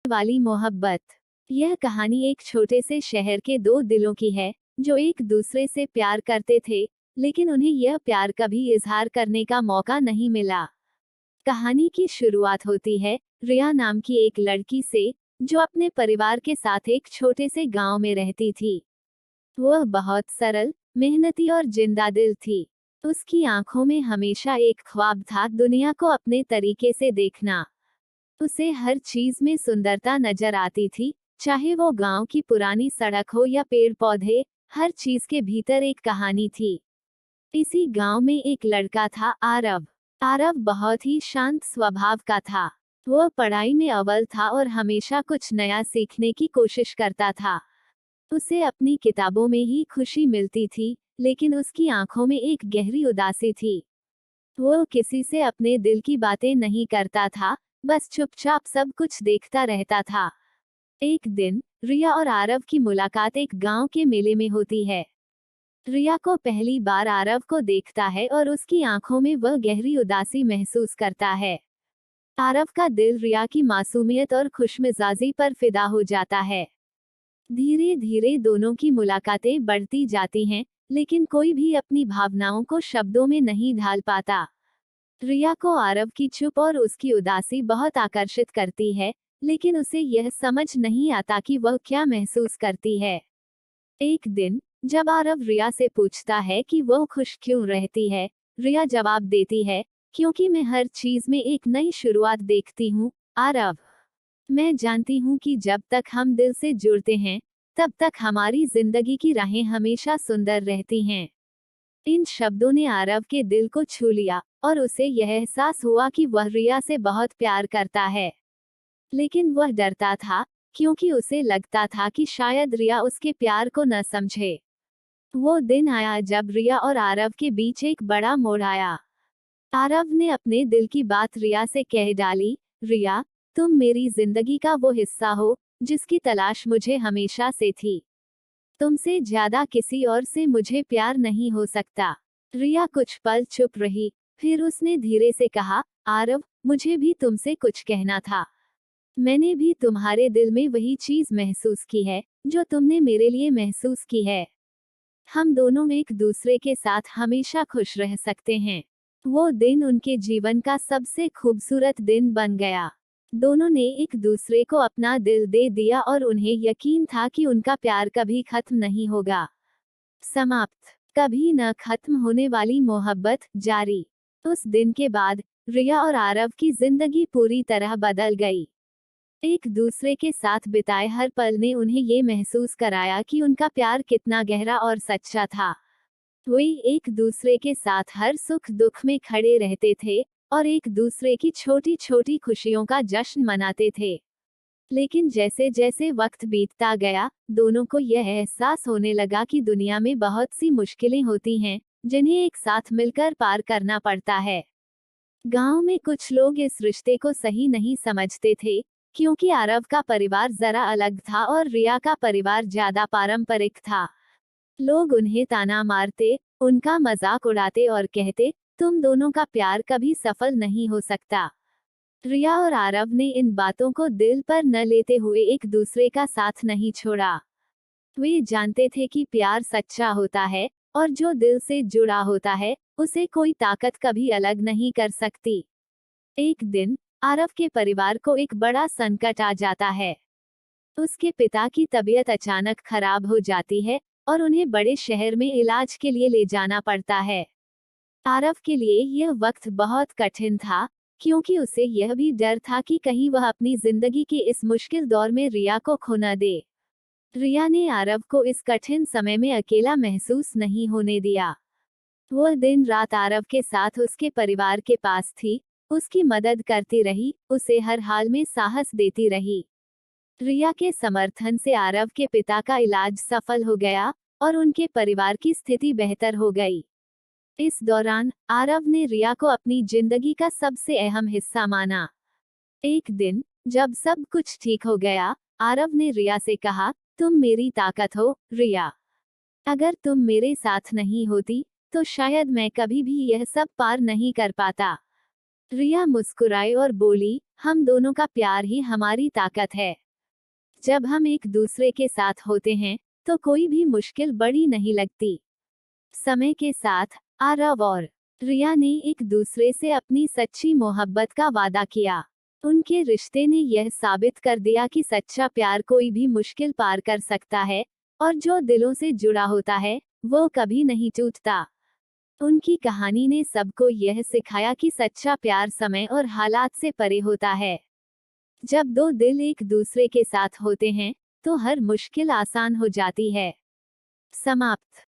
वाली मोहब्बत। यह कहानी एक छोटे से शहर के दो दिलों की है, जो एक दूसरे से प्यार करते थे, लेकिन उन्हें यह प्यार कभी इजहार करने का मौका नहीं मिला। कहानी की शुरुआत होती है रिया नाम की एक लड़की से, जो अपने परिवार के साथ एक छोटे से गांव में रहती थी। वह बहुत सरल, मेहनती और जिंदादिल थी। उसकी आंखों में हमेशा एक ख्वाब था, दुनिया को अपने तरीके से देखना। उसे हर चीज में सुंदरता नजर आती थी, चाहे वो गांव की पुरानी सड़क हो या पेड़ पौधे, हर चीज के भीतर एक कहानी थी। इसी गांव में एक लड़का था, आरव। आरव बहुत ही शांत स्वभाव का था। वह पढ़ाई में अव्वल था और हमेशा कुछ नया सीखने की कोशिश करता था। उसे अपनी किताबों में ही खुशी मिलती थी, लेकिन उसकी आंखों में एक गहरी उदासी थी। वो किसी से अपने दिल की बातें नहीं करता था, बस चुपचाप सब कुछ देखता रहता था। एक दिन रिया और आरव की मुलाकात एक गांव के मेले में होती है। रिया को पहली बार आरव को देखता है और उसकी आंखों में वह गहरी उदासी महसूस करता है। आरव का दिल रिया की मासूमियत और खुशमिजाजी पर फिदा हो जाता है। धीरे धीरे दोनों की मुलाकातें बढ़ती जाती हैं, लेकिन कोई भी अपनी भावनाओं को शब्दों में नहीं ढाल पाता। रिया को आरव की चुप और उसकी उदासी बहुत आकर्षित करती है, लेकिन उसे यह समझ नहीं आता कि वह क्या महसूस करती है। एक दिन जब आरव रिया से पूछता है कि वह खुश क्यों रहती है, रिया जवाब देती है, क्योंकि मैं हर चीज में एक नई शुरुआत देखती हूँ, आरव। मैं जानती हूँ कि जब तक हम दिल से जुड़ते हैं, तब तक हमारी जिंदगी की राहें हमेशा सुंदर रहती हैं। इन शब्दों ने आरव के दिल को छू लिया और उसे यह एहसास हुआ कि वह रिया से बहुत प्यार करता है। लेकिन वह डरता था, क्योंकि उसे लगता था कि शायद रिया उसके प्यार को न समझे। वो दिन आया जब रिया और आरव के बीच एक बड़ा मोड़ आया। आरव ने अपने दिल की बात रिया से कह डाली, रिया, तुम मेरी जिंदगी का वो हिस्सा हो जिसकी तलाश मुझे हमेशा से थी। तुमसे ज्यादा किसी और से मुझे प्यार नहीं हो सकता। रिया कुछ पल चुप रही, फिर उसने धीरे से कहा, आरव, मुझे भी तुमसे कुछ कहना था। मैंने भी तुम्हारे दिल में वही चीज महसूस की है, जो तुमने मेरे लिए महसूस की है। हम दोनों एक दूसरे के साथ हमेशा खुश रह सकते हैं। वो दिन उनके जीवन का सबसे खूबसूरत दिन बन गया। दोनों ने एक दूसरे को अपना दिल दे दिया और उन्हें यकीन था कि उनका प्यार कभी खत्म नहीं होगा। समाप्त। कभी न खत्म होने वाली मोहब्बत जारी। उस दिन के बाद रिया और आरव की जिंदगी पूरी तरह बदल गई। एक दूसरे के साथ बिताए हर पल ने उन्हें ये महसूस कराया कि उनका प्यार कितना गहरा और सच्चा था। वे एक दूसरे के साथ हर सुख दुख में खड़े रहते थे और एक दूसरे की छोटी छोटी खुशियों का जश्न मनाते थे। लेकिन जैसे जैसे वक्त बीतता गया, दोनों को यह एहसास होने लगा कि दुनिया में बहुत सी मुश्किलें होती हैं, जिन्हें एक साथ मिलकर पार करना पड़ता है। गांव में कुछ लोग इस रिश्ते को सही नहीं समझते थे, क्योंकि आरव का परिवार जरा अलग था और रिया का परिवार ज्यादा पारंपरिक था। लोग उन्हें ताना मारते, उनका मजाक उड़ाते और कहते, तुम दोनों का प्यार कभी सफल नहीं हो सकता। रिया और आरव ने इन बातों को दिल पर न लेते हुए एक दूसरे का साथ नहीं छोड़ा। वे जानते थे कि प्यार सच्चा होता है, और जो दिल से जुड़ा होता है, उसे कोई ताकत कभी अलग नहीं कर सकती। एक दिन आरव के परिवार को एक बड़ा संकट आ जाता है। उसके पिता की तबीयत अचानक खराब हो जाती है और उन्हें बड़े शहर में इलाज के लिए ले जाना पड़ता है। आरव के लिए यह वक्त बहुत कठिन था, क्योंकि उसे यह भी डर था कि कहीं वह अपनी जिंदगी के इस मुश्किल दौर में रिया को खो न दे। रिया ने आरव को इस कठिन समय में अकेला महसूस नहीं होने दिया। वह दिन रात आरव के साथ उसके परिवार के पास थी, उसकी मदद करती रही, उसे हर हाल में साहस देती रही। रिया के समर्थन से आरव के पिता का इलाज सफल हो गया और उनके परिवार की स्थिति बेहतर हो गई। इस दौरान आरव ने रिया को अपनी जिंदगी का सबसे अहम हिस्सा माना। एक दिन जब सब कुछ ठीक हो गया, आरव ने रिया से कहा, तुम मेरी ताकत हो, रिया। अगर तुम मेरे साथ नहीं होती, तो शायद मैं कभी भी यह सब पार नहीं कर पाता। रिया मुस्कुराई और बोली, हम दोनों का प्यार ही हमारी ताकत है। जब हम एक दूसरे के साथ होते हैं तो कोई भी मुश्किल बड़ी नहीं लगती। समय के साथ आरव और रिया ने एक दूसरे से अपनी सच्ची मोहब्बत का वादा किया। उनके रिश्ते ने यह साबित कर दिया कि सच्चा प्यार कोई भी मुश्किल पार कर सकता है और जो दिलों से जुड़ा होता है वो कभी नहीं टूटता। उनकी कहानी ने सबको यह सिखाया कि सच्चा प्यार समय और हालात से परे होता है। जब दो दिल एक दूसरे के साथ होते हैं तो हर मुश्किल आसान हो जाती है। समाप्त।